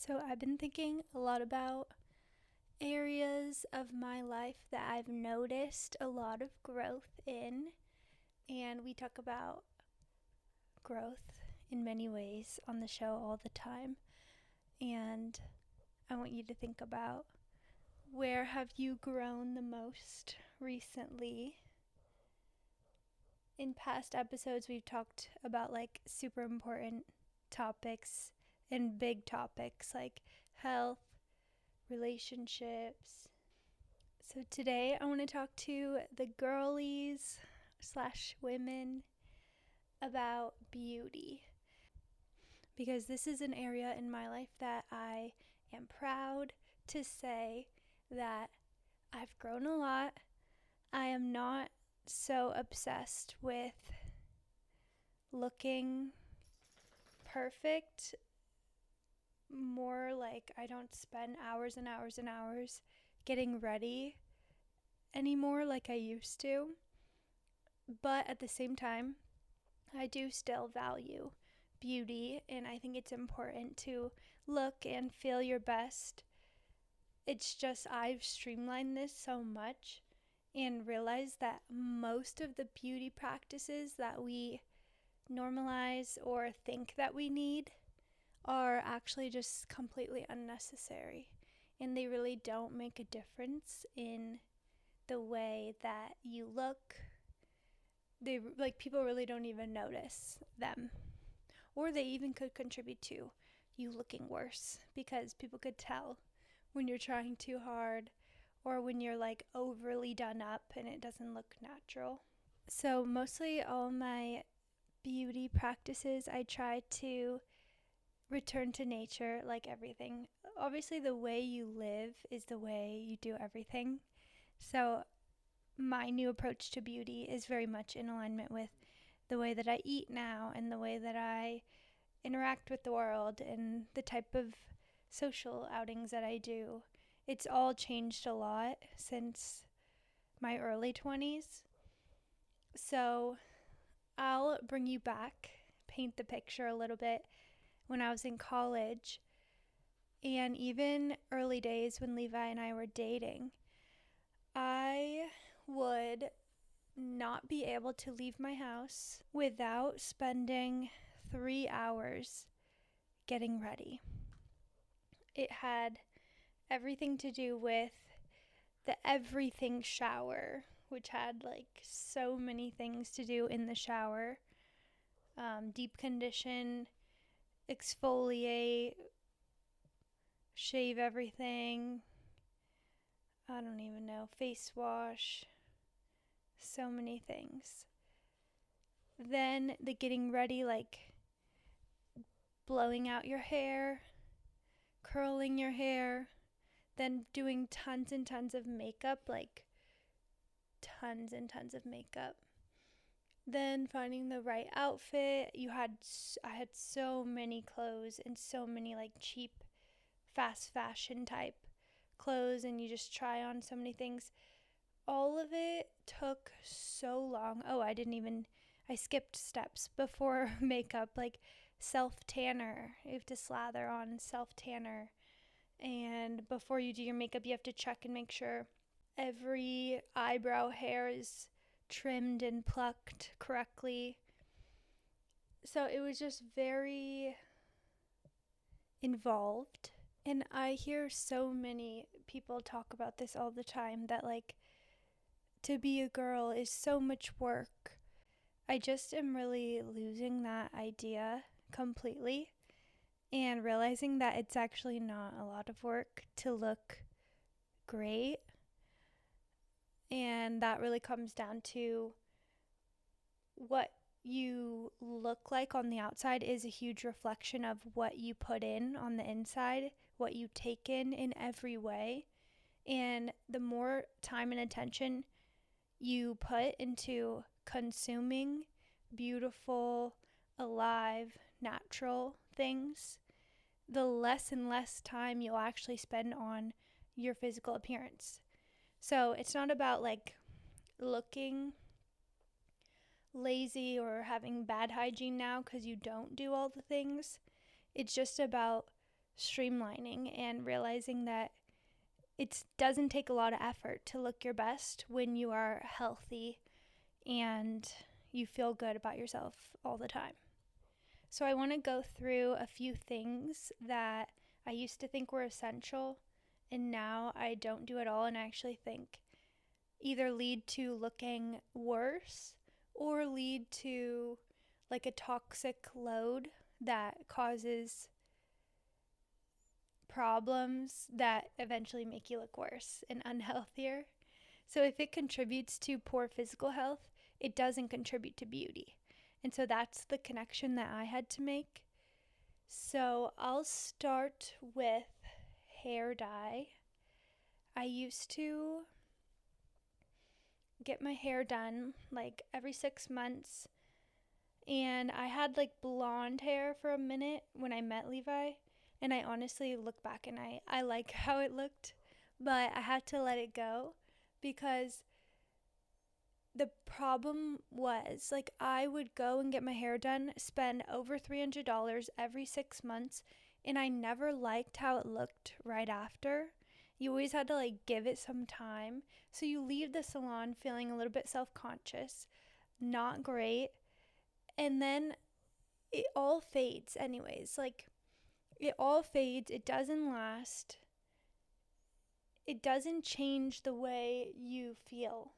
So I've been thinking a lot about areas of my life that I've noticed a lot of growth in. And we talk about growth in many ways on the show all the time. And I want you to think about, where have you grown the most recently? In past episodes, we've talked about like super important topics and big topics like health, relationships. So today I want to talk to the girlies / women about beauty, because this is an area in my life that I am proud to say that I've grown a lot. I am not so obsessed with looking perfect. More like I don't spend hours and hours and hours getting ready anymore like I used to. But at the same time, I do still value beauty, and I think it's important to look and feel your best. It's just I've streamlined this so much and realized that most of the beauty practices that we normalize or think that we need are actually just completely unnecessary, and they really don't make a difference in the way that you look. People really don't even notice them, or they even could contribute to you looking worse, because people could tell when you're trying too hard or when you're like overly done up and it doesn't look natural. So mostly all my beauty practices, I try to return to nature, like everything. Obviously, the way you live is the way you do everything. So my new approach to beauty is very much in alignment with the way that I eat now and the way that I interact with the world and the type of social outings that I do. It's all changed a lot since my early 20s. So I'll bring you back, paint the picture a little bit. When I was in college, and even early days when Levi and I were dating, I would not be able to leave my house without spending 3 hours getting ready. It had everything to do with the everything shower, which had like so many things to do in the shower. Deep condition, exfoliate, shave everything. I don't even know, face wash, so many things. Then the getting ready, like blowing out your hair, curling your hair, then doing tons and tons of makeup, like tons and tons of makeup. Then finding the right outfit. I had so many clothes and so many like cheap, fast fashion type clothes, and you just try on so many things. All of it took so long. I skipped steps before makeup, like self-tanner. You have to slather on self-tanner. And before you do your makeup, you have to check and make sure every eyebrow hair is trimmed and plucked correctly. So it was just very involved. And I hear so many people talk about this all the time, that like to be a girl is so much work. I just am really losing that idea completely and realizing that it's actually not a lot of work to look great. And that really comes down to what you look like on the outside is a huge reflection of what you put in on the inside, what you take in every way. And the more time and attention you put into consuming beautiful, alive, natural things, the less and less time you'll actually spend on your physical appearance. So it's not about like looking lazy or having bad hygiene now because you don't do all the things. It's just about streamlining and realizing that it doesn't take a lot of effort to look your best when you are healthy and you feel good about yourself all the time. So I want to go through a few things that I used to think were essential and now I don't do at all, and I actually think either lead to looking worse or lead to like a toxic load that causes problems that eventually make you look worse and unhealthier. So if it contributes to poor physical health, it doesn't contribute to beauty. And so that's the connection that I had to make. So I'll start with hair dye. I used to get my hair done like every 6 months, and I had like blonde hair for a minute when I met Levi, and I honestly look back and I like how it looked, but I had to let it go because the problem was like I would go and get my hair done, spend over $300 every 6 months, and I never liked how it looked right after. You always had to like give it some time. So you leave the salon feeling a little bit self-conscious, not great, and then it all fades anyways. Like it all fades, it doesn't last. It doesn't change the way you feel,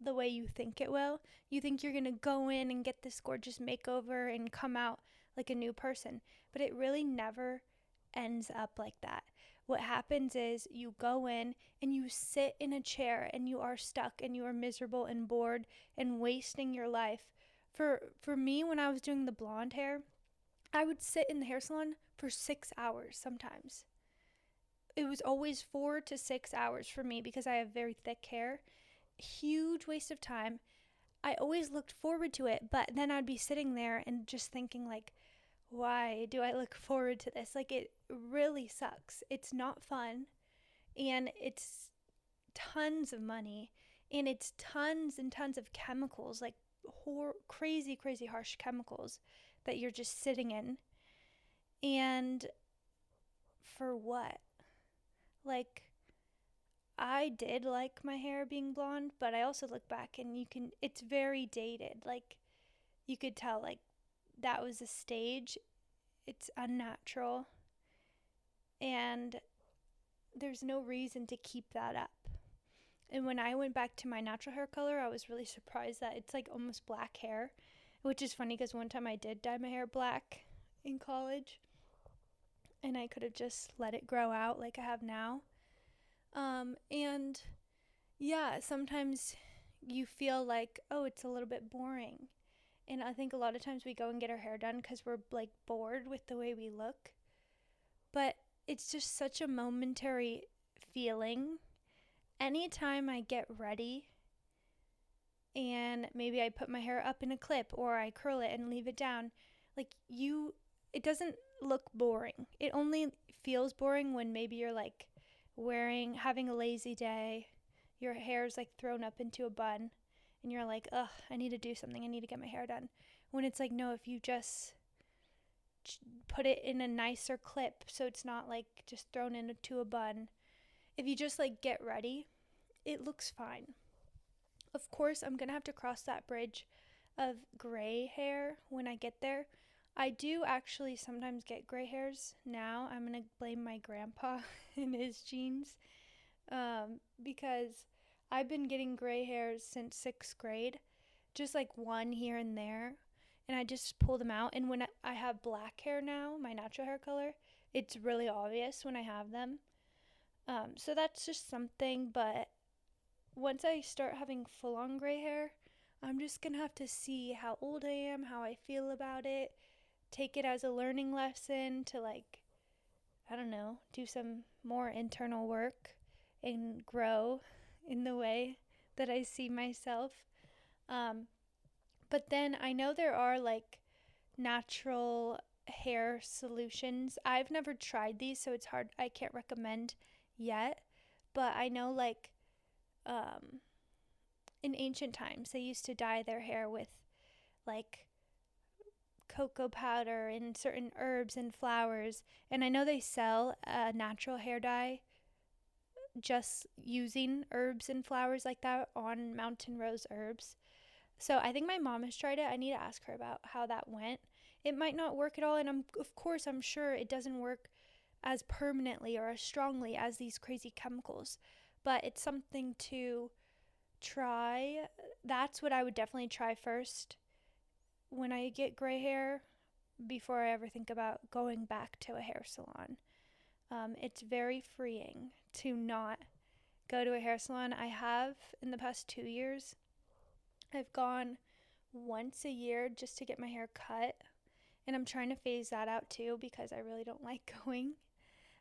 the way you think it will. You think you're going to go in and get this gorgeous makeover and come out like a new person, but it really never ends up like that. What happens is you go in and you sit in a chair and you are stuck and you are miserable and bored and wasting your life. For me, when I was doing the blonde hair, I would sit in the hair salon for 6 hours sometimes. It was always 4 to 6 hours for me because I have very thick hair. Huge waste of time. I always looked forward to it, but then I'd be sitting there and just thinking like, why do I look forward to this? Like it really sucks. It's not fun, and it's tons of money, and it's tons and tons of chemicals, like crazy harsh chemicals that you're just sitting in. And for what? Like I did like my hair being blonde, but I also look back and it's very dated. Like you could tell like that was a stage. It's unnatural. And there's no reason to keep that up. And when I went back to my natural hair color, I was really surprised that it's like almost black hair, which is funny because one time I did dye my hair black in college and I could have just let it grow out like I have now. And yeah, sometimes you feel like, oh, it's a little bit boring. And I think a lot of times we go and get our hair done because we're like bored with the way we look. But it's just such a momentary feeling. Anytime I get ready and maybe I put my hair up in a clip or I curl it and leave it down, like it doesn't look boring. It only feels boring when maybe you're like having a lazy day, your hair's like thrown up into a bun and you're like, ugh, I need to do something, I need to get my hair done. When it's like, no, if you just put it in a nicer clip so it's not like just thrown into a bun, if you just like get ready, it looks fine. Of course, I'm gonna have to cross that bridge of gray hair when I get there. I do actually sometimes get gray hairs now. I'm gonna blame my grandpa and his genes, because I've been getting gray hairs since 6th grade, just like one here and there, and I just pull them out. And when I have black hair now, my natural hair color, it's really obvious when I have them. So that's just something, but once I start having full-on gray hair, I'm just gonna have to see how old I am, how I feel about it, take it as a learning lesson to like, I don't know, do some more internal work and grow in the way that I see myself. But then I know there are like natural hair solutions. I've never tried these, so it's hard. I can't recommend yet. But I know like in ancient times, they used to dye their hair with like cocoa powder and certain herbs and flowers. And I know they sell a natural hair dye just using herbs and flowers like that on Mountain Rose Herbs. So I think my mom has tried it. I need to ask her about how that went. It might not work at all, and of course I'm sure it doesn't work as permanently or as strongly as these crazy chemicals, but it's something to try. That's what I would definitely try first when I get gray hair before I ever think about going back to a hair salon. It's very freeing to not go to a hair salon. I have in the past 2 years. I've gone once a year just to get my hair cut, and I'm trying to phase that out too because I really don't like going.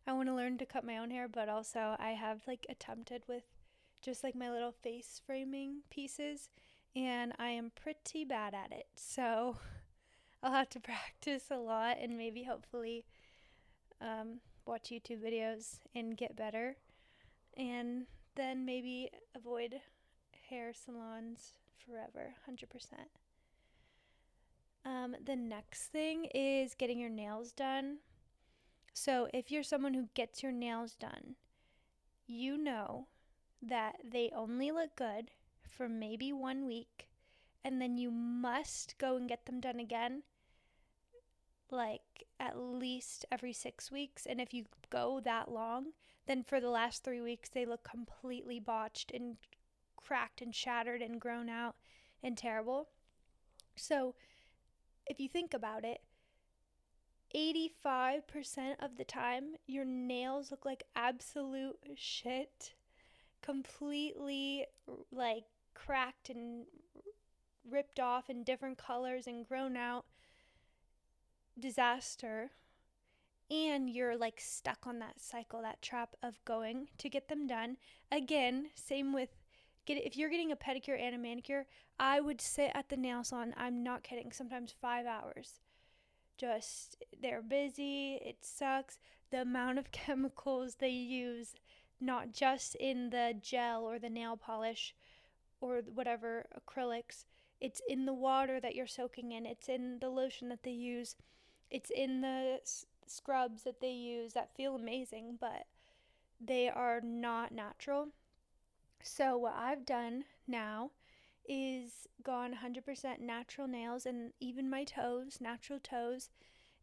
I want to learn to cut my own hair, but also I have like attempted with just like my little face framing pieces, and I am pretty bad at it. So I'll have to practice a lot and maybe hopefully watch YouTube videos and get better, and then maybe avoid hair salons forever, 100%. The next thing is getting your nails done. So if you're someone who gets your nails done, you know that they only look good for maybe 1 week, and then you must go and get them done again like at least every 6 weeks. And if you go that long, then for the last 3 weeks they look completely botched and cracked and shattered and grown out and terrible. So if you think about it, 85% of the time your nails look like absolute shit, completely like cracked and ripped off in different colors and grown out, disaster. And you're like stuck on that cycle, that trap of going to get them done again. Same with if you're getting a pedicure and a manicure, I would sit at the nail salon, I'm not kidding, sometimes 5 hours. Just they're busy, it sucks. The amount of chemicals they use, not just in the gel or the nail polish or whatever acrylics, it's in the water that you're soaking in, it's in the lotion that they use, it's in the scrubs that they use that feel amazing, but they are not natural. So what I've done now is gone 100% natural nails, and even my toes, natural toes.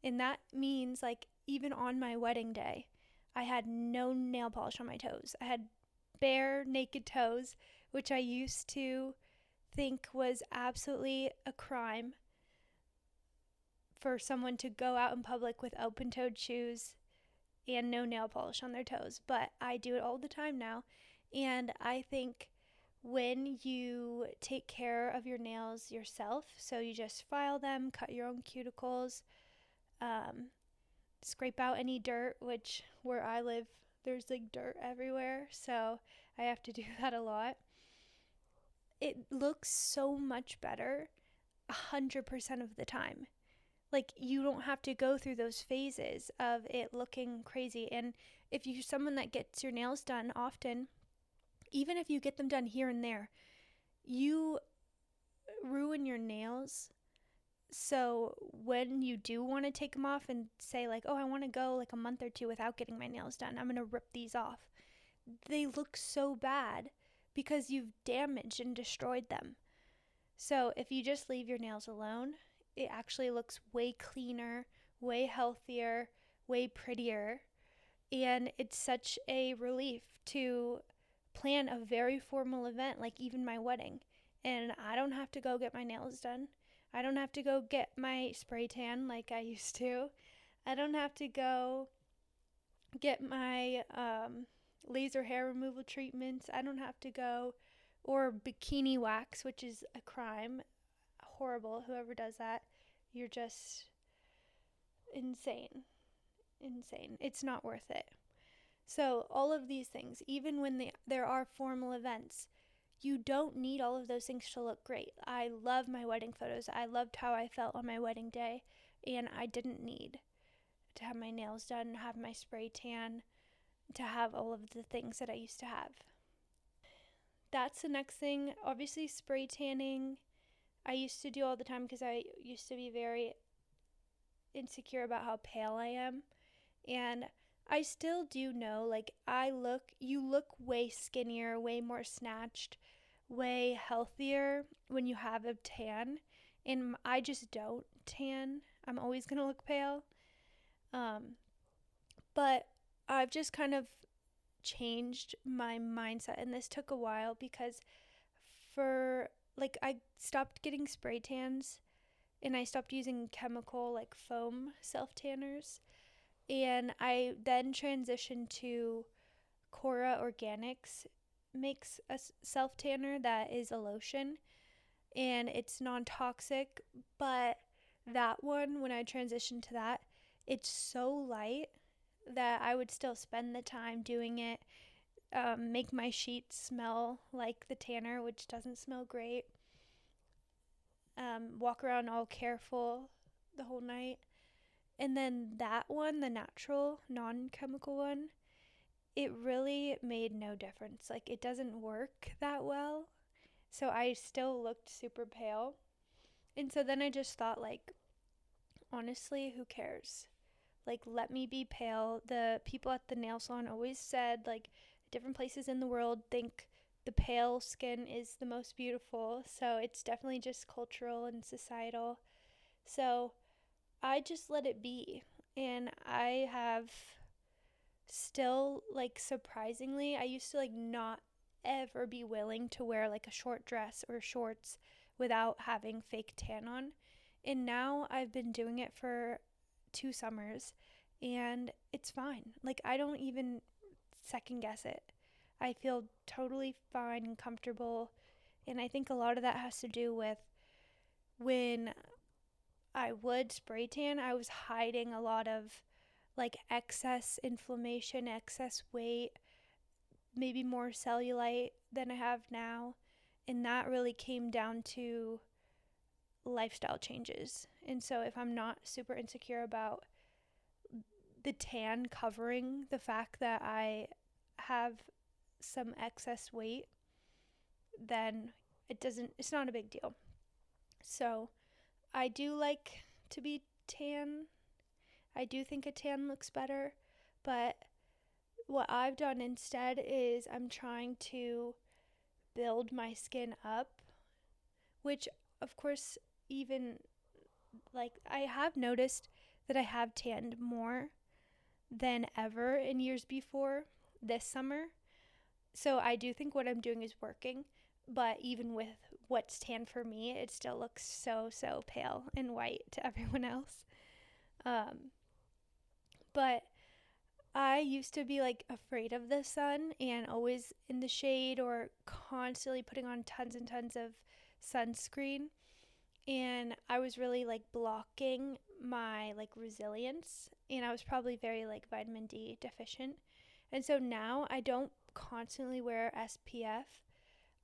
And that means like even on my wedding day, I had no nail polish on my toes. I had bare naked toes, which I used to think was absolutely a crime for someone to go out in public with open-toed shoes and no nail polish on their toes. But I do it all the time now, and I think when you take care of your nails yourself, so you just file them, cut your own cuticles, scrape out any dirt, which where I live, there's like dirt everywhere, so I have to do that a lot. It looks so much better 100% of the time. Like, you don't have to go through those phases of it looking crazy. And if you're someone that gets your nails done often, even if you get them done here and there, you ruin your nails. So when you do want to take them off and say like, oh, I want to go like a month or two without getting my nails done, I'm going to rip these off, they look so bad because you've damaged and destroyed them. So if you just leave your nails alone, it actually looks way cleaner, way healthier, way prettier. And it's such a relief to plan a very formal event like even my wedding. And I don't have to go get my nails done. I don't have to go get my spray tan like I used to. I don't have to go get my laser hair removal treatments. I don't have to go, or bikini wax, which is a crime. Horrible. Whoever does that, you're just insane. Insane. It's not worth it. So all of these things, even when there are formal events, you don't need all of those things to look great. I love my wedding photos. I loved how I felt on my wedding day, and I didn't need to have my nails done, have my spray tan, to have all of the things that I used to have. That's the next thing. Obviously, spray tanning I used to do all the time because I used to be very insecure about how pale I am. And I still do know, like, you look way skinnier, way more snatched, way healthier when you have a tan. And I just don't tan. I'm always going to look pale. Um, but I've just kind of changed my mindset. And this took a while because I stopped getting spray tans and I stopped using chemical, like, foam self tanners. And I then transitioned to Cora Organics makes a self tanner that is a lotion and it's non-toxic, but that one, when I transitioned to that, it's so light that I would still spend the time doing it, make my sheets smell like the tanner, which doesn't smell great, walk around all careful the whole night. And then that one, the natural non-chemical one, it really made no difference. Like, it doesn't work that well. So I still looked super pale. And so then I just thought, like, honestly, who cares? Like, let me be pale. The people at the nail salon always said, like, different places in the world think the pale skin is the most beautiful. So it's definitely just cultural and societal. So I just let it be. And I have still, like, surprisingly, I used to, like, not ever be willing to wear, like, a short dress or shorts without having fake tan on. And now I've been doing it for 2 summers and it's fine. Like, I don't even second guess it. I feel totally fine and comfortable. And I think a lot of that has to do with when I would spray tan, I was hiding a lot of, like, excess inflammation, excess weight, maybe more cellulite than I have now. And that really came down to lifestyle changes. And so if I'm not super insecure about the tan covering the fact that I have some excess weight, then it's not a big deal. So I do like to be tan. I do think a tan looks better, but what I've done instead is I'm trying to build my skin up, which, of course, even, like, I have noticed that I have tanned more than ever in years before this summer. So I do think what I'm doing is working, but even with what's tan for me, it still looks so pale and white to everyone else. But I used to be, like, afraid of the sun and always in the shade or constantly putting on tons and tons of sunscreen. And I was really, like, blocking my, like, resilience. And I was probably very, like, vitamin D deficient. And so now I don't constantly wear SPF.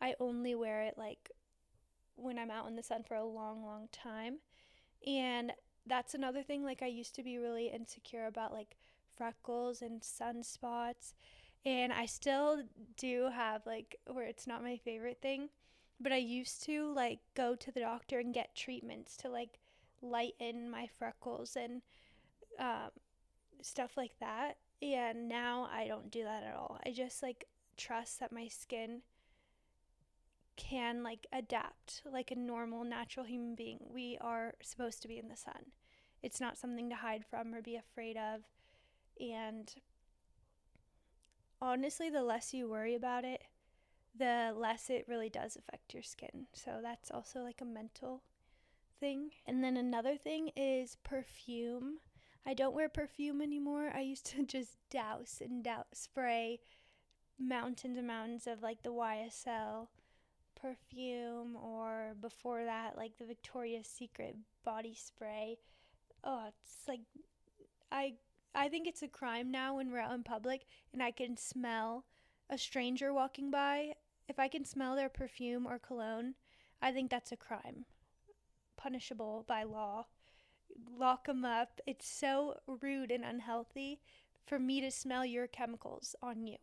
I only wear it, like, when I'm out in the sun for a long time. And that's another thing. Like, I used to be really insecure about, like, freckles and sunspots, and I still do have, like, where it's not my favorite thing, but I used to, like, go to the doctor and get treatments to, like, lighten my freckles and um, stuff like that. And now I don't do that at all. I just, like, trust that my skin can, like, adapt like a normal natural human being. We are supposed to be in the sun. It's not something to hide from or be afraid of. And honestly, the less you worry about it, the less it really does affect your skin. So that's also, like, a mental thing. And then another thing is perfume. I don't wear perfume anymore. I used to just douse spray mountains and mountains of, like, the YSL perfume, or before that, like, the Victoria's Secret body spray. Oh, it's like, I I think it's a crime now when we're out in public and I can smell a stranger walking by. If I can smell their perfume or cologne, I think that's a crime, punishable by law. Lock them up. It's so rude and unhealthy for me to smell your chemicals on you.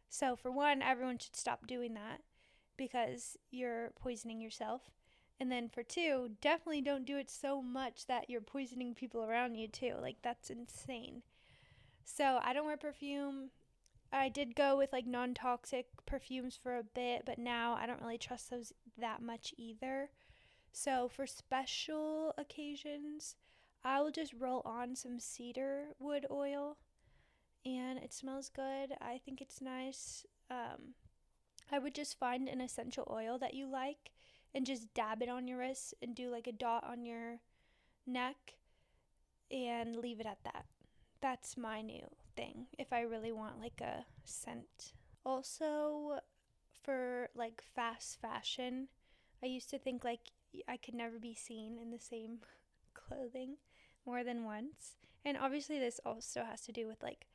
So, for one, everyone should stop doing that because you're poisoning yourself. And then for 2, definitely don't do it so much that you're poisoning people around you too. Like, that's insane. So I don't wear perfume. I did go with like non-toxic perfumes for a bit, but now I don't really trust those that much either. So for special occasions, I will just roll on some cedar wood oil, and it smells good. I think it's nice. I would just find an essential oil that you like and just dab it on your wrist and do like a dot on your neck and leave it at that. That's my new thing if I really want like a scent. Also, for like fast fashion, I used to think like I could never be seen in the same clothing more than once. And obviously, this also has to do with like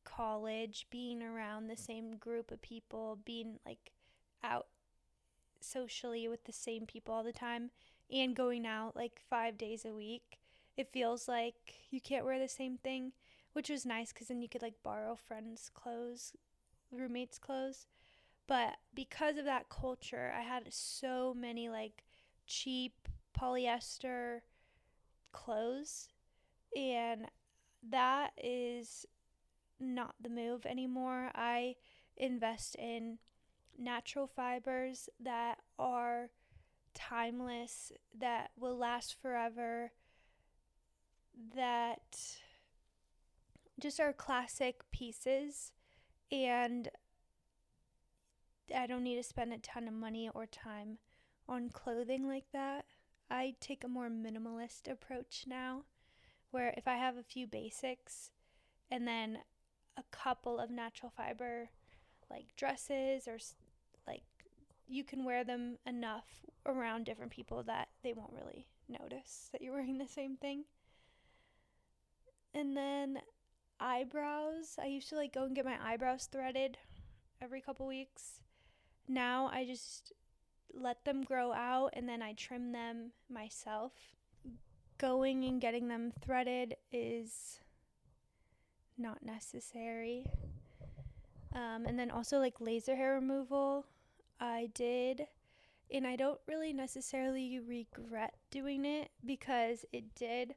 college, being around the same group of people, being like out socially with the same people all the time, and going out like 5 days a week. It feels like you can't wear the same thing, which was nice because then you could like borrow friends' clothes, roommates' clothes. But because of that culture, I had so many like cheap polyester clothes, and that is not the move anymore. I invest in natural fibers that are timeless, that will last forever, that just are classic pieces, and I don't need to spend a ton of money or time on clothing like that. I take a more minimalist approach now, where if I have a few basics and then a couple of natural fiber like dresses, or like you can wear them enough around different people that they won't really notice that you're wearing the same thing. And then eyebrows. I used to like go and get my eyebrows threaded every couple weeks. Now I just let them grow out and then I trim them myself. Going and getting them threaded is not necessary. And then also like laser hair removal, I did, and I don't really necessarily regret doing it because it did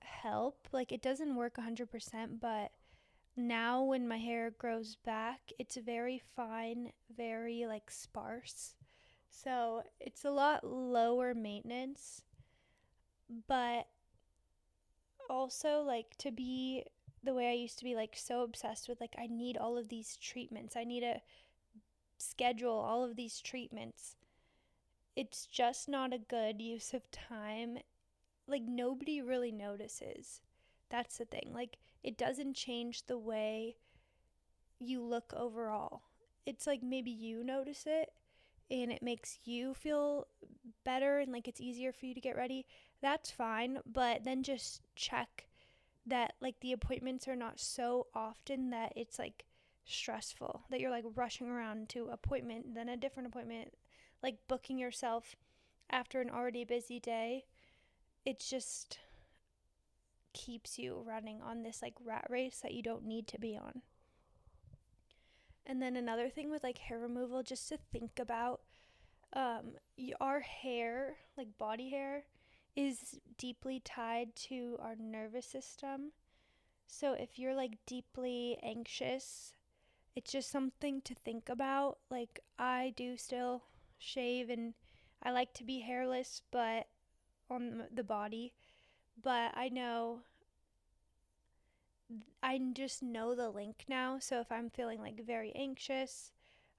help. Like, it doesn't work 100%, but now when my hair grows back, it's very fine, very like sparse. So it's a lot lower maintenance, but also like to be the way I used to be, like so obsessed with like I need all of these treatments. I need to schedule all of these treatments. It's just not a good use of time. Like, nobody really notices. That's the thing. Like, it doesn't change the way you look overall. It's like maybe you notice it and it makes you feel better and like it's easier for you to get ready. That's fine, but then just check that like the appointments are not so often that it's like stressful, that you're like rushing around to appointment, then a different appointment, like booking yourself after an already busy day. It just keeps you running on this like rat race that you don't need to be on. And then another thing with like hair removal, just to think about, our hair, like body hair, is deeply tied to our nervous system. So if you're like deeply anxious, it's just something to think about. Like, I do still shave and I like to be hairless, but on the body. But I just know the link now. So if I'm feeling like very anxious,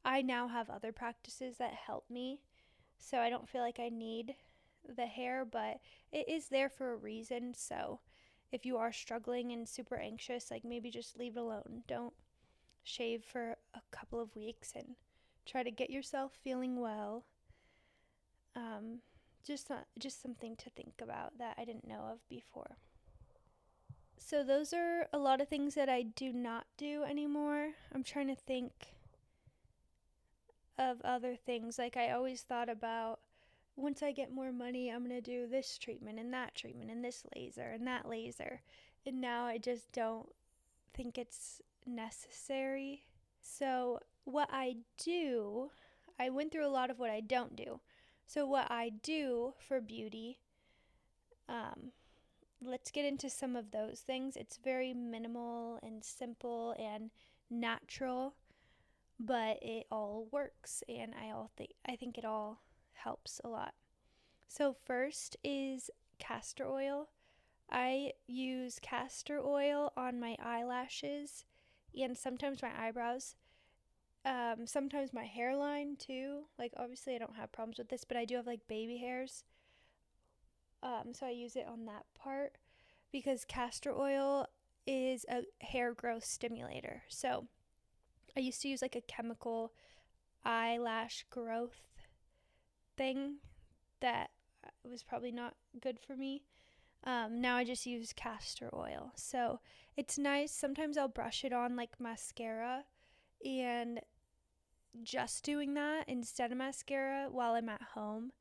I now have other practices that help me. So I don't feel like I need the hair, but it is there for a reason. So if you are struggling and super anxious, like maybe just leave it alone. Don't shave for a couple of weeks and try to get yourself feeling well. Just something to think about that I didn't know of before. So those are a lot of things that I do not do anymore. I'm trying to think of other things. Like, I always thought about, once I get more money, I'm going to do this treatment and this laser and that laser. And now I just don't think it's necessary. So what I do, I went through a lot of what I don't do. So what I do for beauty, let's get into some of those things. It's very minimal and simple and natural, but it all works, and I think it all helps a lot. So first is castor oil. I use castor oil on my eyelashes and sometimes my eyebrows. Sometimes my hairline too. Like obviously I don't have problems with this, but I do have like baby hairs. So I use it on that part because castor oil is a hair growth stimulator. So I used to use like a chemical eyelash growth thing that was probably not good for me. Now I just use castor oil. So it's nice. Sometimes I'll brush it on like mascara, and just doing that instead of mascara while I'm at home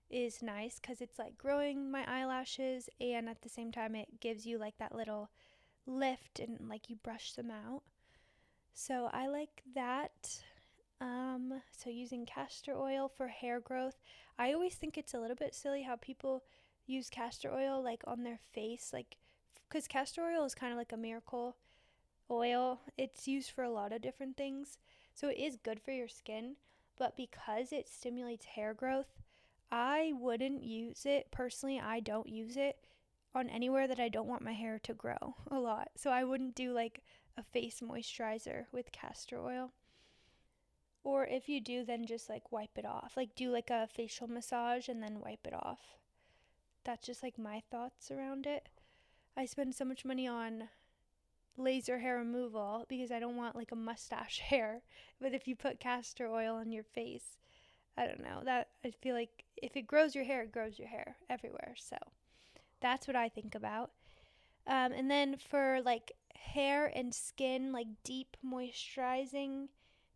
is nice because it's like growing my eyelashes, and at the same time it gives you like that little lift and like you brush them out. So I like that. So using castor oil for hair growth. I always think it's a little bit silly how people use castor oil like on their face, like because castor oil is kind of like a miracle oil. It's used for a lot of different things. So it is good for your skin, but because it stimulates hair growth, I wouldn't use it. Personally, I don't use it on anywhere that I don't want my hair to grow a lot. So I wouldn't do like a face moisturizer with castor oil. Or if you do, then just like wipe it off. Like do like a facial massage and then wipe it off. That's just like my thoughts around it. I spend so much money on laser hair removal because I don't want like a mustache hair. But if you put castor oil on your face, I don't know. That I feel like if it grows your hair, it grows your hair everywhere. So that's what I think about. And then for like hair and skin, like deep moisturizing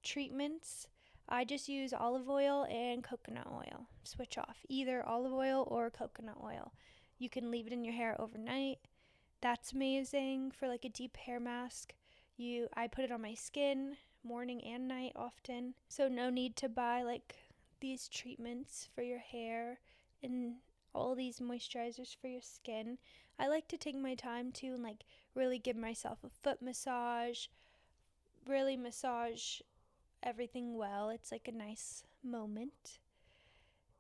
treatments, I just use olive oil and coconut oil. Switch off either olive oil or coconut oil. You can leave it in your hair overnight. That's amazing for like a deep hair mask. I put it on my skin morning and night often. So no need to buy like these treatments for your hair and all these moisturizers for your skin. I like to take my time too and like really give myself a foot massage, really massage everything well. It's like a nice moment.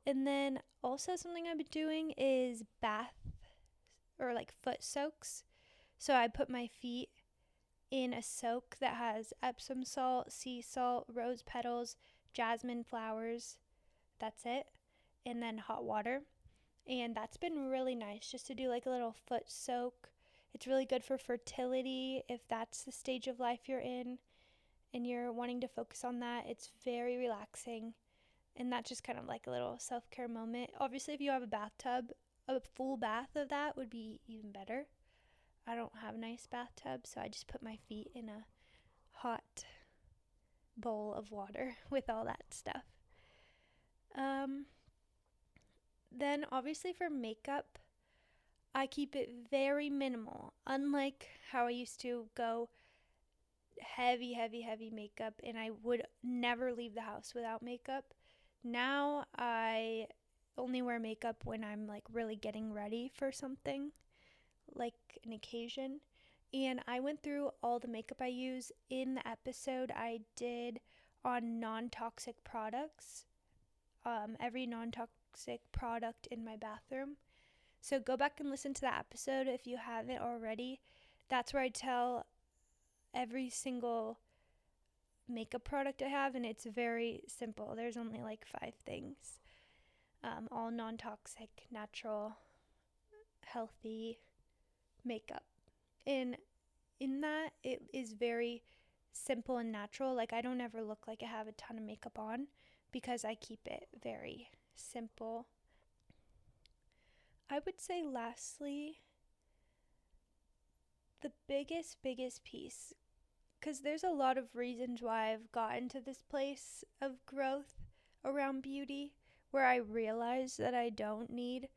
And then also something I've been doing is bath or like foot soaks. So I put my feet in a soak that has Epsom salt, sea salt, rose petals, jasmine flowers. That's it. And then hot water. And that's been really nice just to do like a little foot soak. It's really good for fertility if that's the stage of life you're in and you're wanting to focus on that. It's very relaxing, and that's just kind of like a little self-care moment. Obviously, if you have a bathtub, a full bath of that would be even better. I don't have a nice bathtub, so I just put my feet in a hot bowl of water with all that stuff. Then obviously for makeup, I keep it very minimal. Unlike how I used to go heavy makeup and I would never leave the house without makeup. Now I only wear makeup when I'm like really getting ready for something, like an occasion. And I went through all the makeup I use in the episode I did on non-toxic products. Every non-toxic product in my bathroom. So go back and listen to that episode if you haven't already. That's where I tell every single makeup product I have, and it's very simple. There's only like 5 things. All non-toxic, natural, healthy makeup. And in that, it is very simple and natural. Like I don't ever look like I have a ton of makeup on because I keep it very simple. I would say lastly, the biggest piece, because there's a lot of reasons why I've gotten to this place of growth around beauty where I realize that I don't need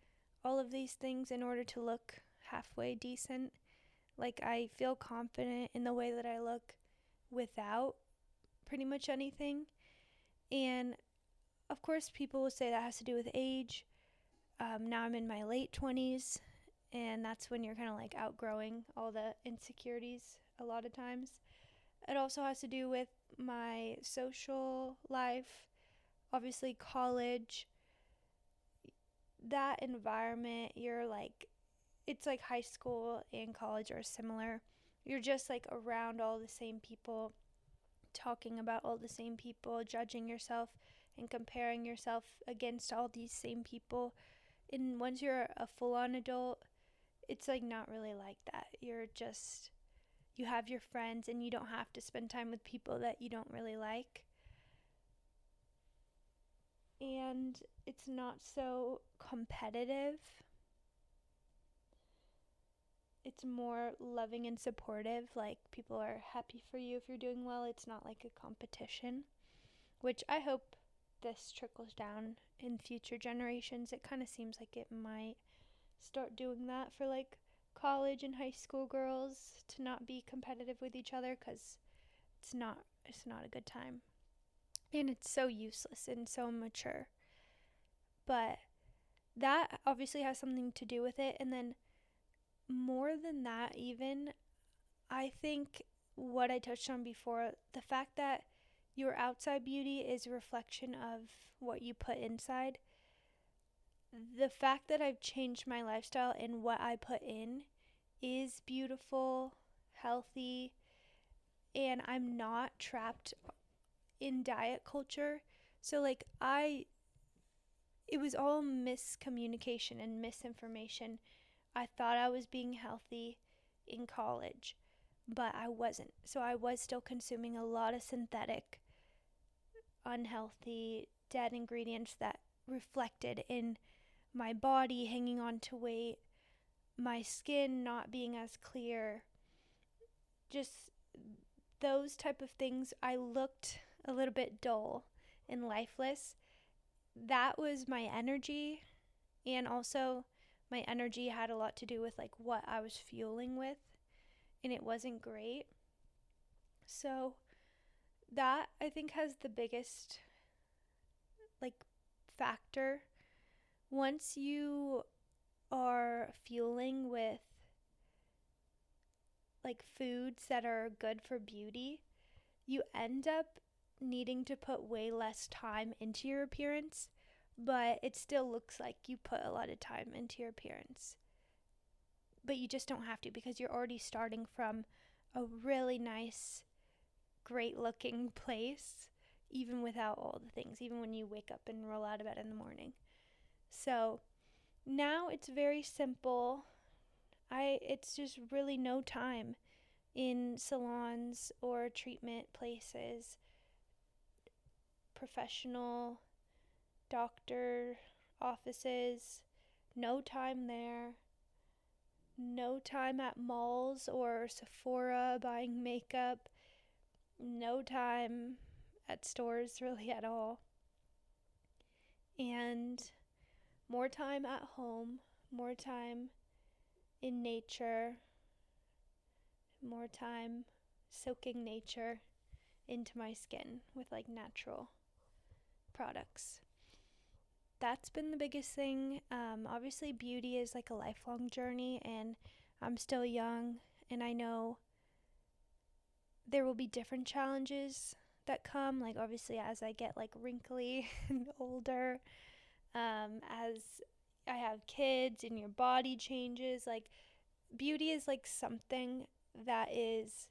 all of these things in order to look halfway decent. Like I feel confident in the way that I look without pretty much anything. And of course, people will say that has to do with age. Now I'm in my late 20s, and that's when you're kind of like outgrowing all the insecurities a lot of times. It also has to do with my social life, obviously, college. That environment, it's like high school and college are similar. You're just like around all the same people, talking about all the same people, judging yourself and comparing yourself against all these same people. And once you're a full on adult, it's like not really like that. You have your friends and you don't have to spend time with people that you don't really like. And it's not so competitive. It's more loving and supportive. Like, people are happy for you if you're doing well. It's not like a competition, which I hope this trickles down in future generations. It kind of seems like it might start doing that for like college and high school girls, to not be competitive with each other, because it's not a good time, and it's so useless and so immature. But that obviously has something to do with it. And then more than that, even, I think what I touched on before, the fact that your outside beauty is a reflection of what you put inside. The fact that I've changed my lifestyle and what I put in is beautiful, healthy, and I'm not trapped in diet culture. So like it was all miscommunication and misinformation. I thought I was being healthy in college, but I wasn't. So I was still consuming a lot of synthetic, unhealthy, dead ingredients that reflected in my body hanging on to weight, my skin not being as clear, just those type of things. I looked a little bit dull and lifeless. That was my energy, and also my energy had a lot to do with like what I was fueling with, and it wasn't great. So that, I think, has the biggest like factor. Once you are fueling with like foods that are good for beauty, you end up needing to put way less time into your appearance, but it still looks like you put a lot of time into your appearance. But you just don't have to, because you're already starting from a really nice, great looking place, even without all the things, even when you wake up and roll out of bed in the morning. So now it's very simple. It's just really no time in salons or treatment places, professional doctor offices. No time there. No time at malls or Sephora buying makeup. No time at stores really at all. And more time at home, more time in nature, more time soaking nature into my skin with like natural products. That's been the biggest thing. Obviously, beauty is like a lifelong journey, and I'm still young, and I know there will be different challenges that come, like obviously as I get like wrinkly and older, as I have kids and your body changes. Like, beauty is like something that is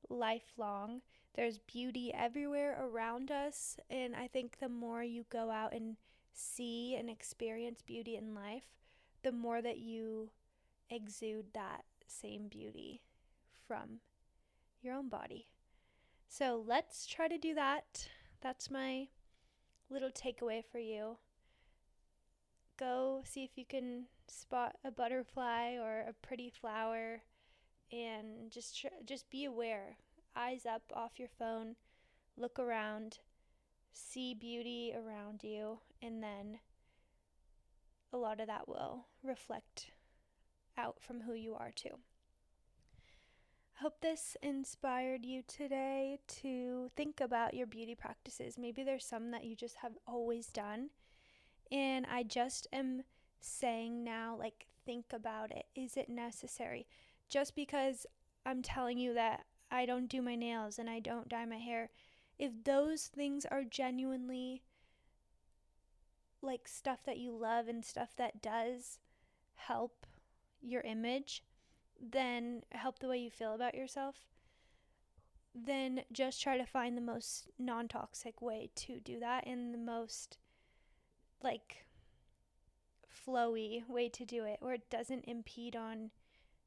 lifelong. There's beauty everywhere around us, and I think the more you go out and see and experience beauty in life, the more that you exude that same beauty from your own body. So let's try to do that. That's my little takeaway for you. Go see if you can spot a butterfly or a pretty flower, and just be aware. Eyes up off your phone, look around, see beauty around you, and then a lot of that will reflect out from who you are too. Hope this inspired you today to think about your beauty practices. Maybe there's some that you just have always done. And I just am saying now, like, think about it. Is it necessary? Just because I'm telling you that I don't do my nails and I don't dye my hair, if those things are genuinely like stuff that you love and stuff that does help your image, then help the way you feel about yourself, then just try to find the most non-toxic way to do that and the most like flowy way to do it, where it doesn't impede on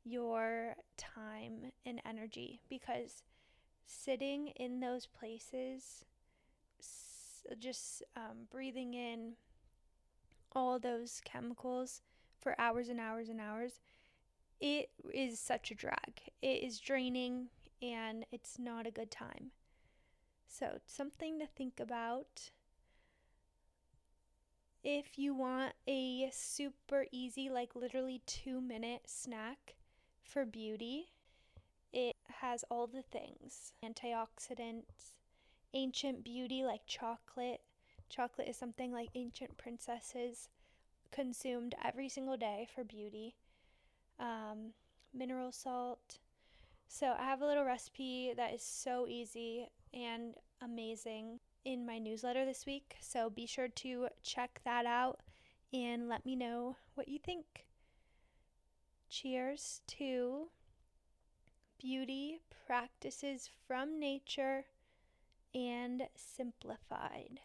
your time and energy, because sitting in those places, just breathing in all those chemicals for hours and hours and hours, it is such a drag. It is draining and it's not a good time. So, something to think about. If you want a super easy, like literally 2-minute snack for beauty, it has all the things: antioxidants, ancient beauty like chocolate. Chocolate is something like ancient princesses consumed every single day for beauty. Mineral salt. So I have a little recipe that is so easy and amazing in my newsletter this week. So be sure to check that out and let me know what you think. Cheers to beauty practices from nature and simplified.